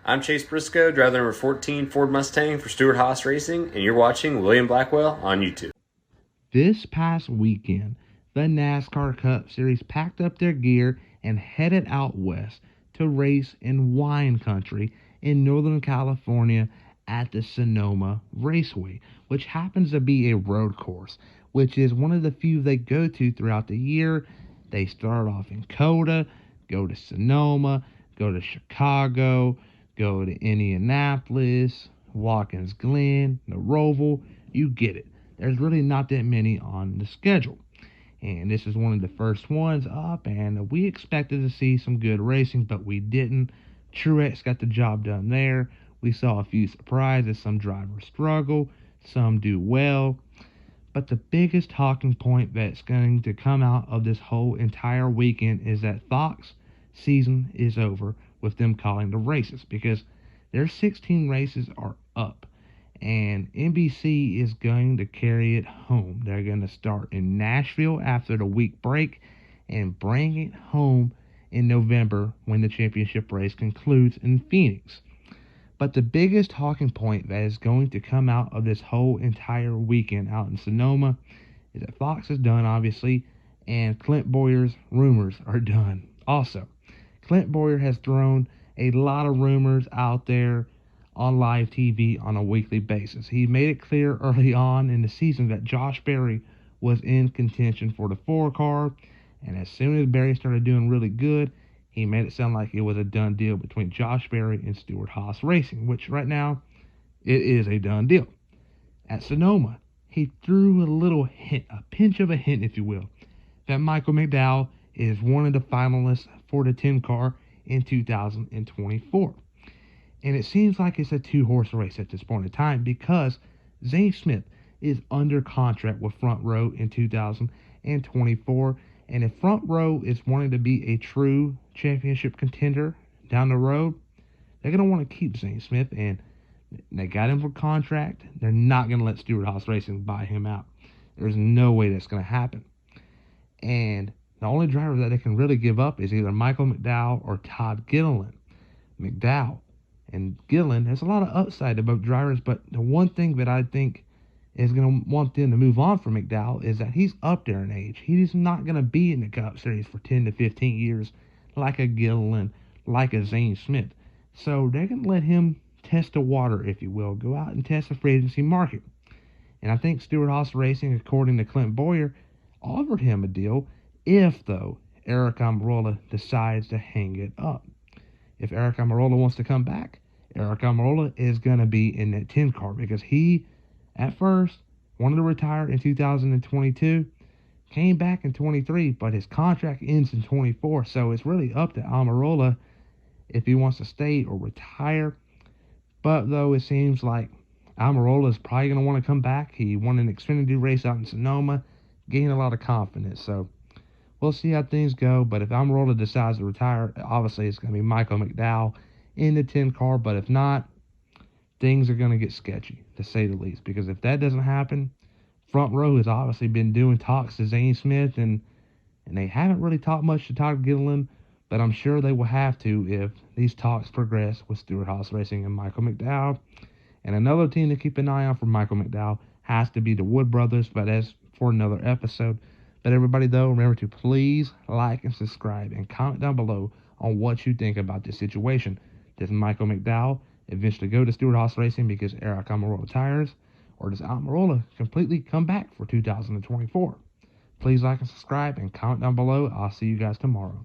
I'm Chase Briscoe, driver number 14 Ford Mustang for Stewart Haas Racing, and you're watching William Blackwell on YouTube. This past weekend, the NASCAR Cup Series packed up their gear and headed out west to race in wine country in Northern California at the Sonoma Raceway, which happens to be a road course, which is one of the few they go to throughout the year. They start off in Coda, go to Sonoma, go to Chicago, go to Indianapolis, Watkins Glen, Naroval, you get it. There's really not that many on the schedule. And this is one of the first ones up, and we expected to see some good racing, but we didn't. Truex got the job done there. We saw a few surprises. Some drivers struggle, some do well. But the biggest talking point that's going to come out of this whole entire weekend is that Fox season is over with them calling the races, because their 16 races are up. And NBC is going to carry it home. They're going to start in Nashville after the week break and bring it home in November when the championship race concludes in Phoenix. But the biggest talking point that is going to come out of this whole entire weekend out in Sonoma is that Fox is done, obviously, and Clint Boyer's rumors are done also. Clint Boyer has thrown a lot of rumors out there on live TV on a weekly basis. He made it clear early on in the season that Josh Berry was in contention for the 4 car, and as soon as Berry started doing really good, he made it sound like it was a done deal between Josh Berry and Stewart Haas Racing, which right now, it is a done deal. At Sonoma, he threw a little hint, a pinch of a hint, if you will, that Michael McDowell is one of the finalists for the 10 car in 2024. And it seems like it's a 2-horse race at this point in time, because Zane Smith is under contract with Front Row in 2024. And if Front Row is wanting to be a true championship contender down the road, they're going to want to keep Zane Smith. And they got him for contract. They're not going to let Stewart Haas Racing buy him out. There's no way that's going to happen. And the only driver that they can really give up is either Michael McDowell or Todd Gilliland. McDowell and Gillen, there's a lot of upside to both drivers, but the one thing that I think is going to want them to move on from McDowell is that he's up there in age. He's not going to be in the Cup Series for 10 to 15 years like a Gillen, like a Zane Smith. So they're going to let him test the water, if you will, go out and test the free agency market. And I think Stewart Haas Racing, according to Clint Boyer, offered him a deal if, though, Eric Almirola decides to hang it up. If Eric Almirola wants to come back, Eric Almirola is going to be in that 10 car, because he, at first, wanted to retire in 2022, came back in 23, but his contract ends in 24, so it's really up to Almirola if he wants to stay or retire. But, though, it seems like Almirola is probably going to want to come back. He won an Xfinity race out in Sonoma, gained a lot of confidence, so we'll see how things go. But if Almirola decides to retire, obviously it's going to be Michael McDowell in the 10 car. But if not, things are going to get sketchy, to say the least. Because if that doesn't happen, Front Row has obviously been doing talks to Zane Smith, and they haven't really talked much to Todd Gilliland, but I'm sure they will have to if these talks progress with Stewart Haas Racing and Michael McDowell. And another team to keep an eye on for Michael McDowell has to be the Wood Brothers, but that's for another episode. But everybody, though, remember to please like and subscribe and comment down below on what you think about this situation. Does Michael McDowell eventually go to Stewart Haas Racing because Eric Almirola retires? Or does Almirola completely come back for 2024? Please like and subscribe and comment down below. I'll see you guys tomorrow.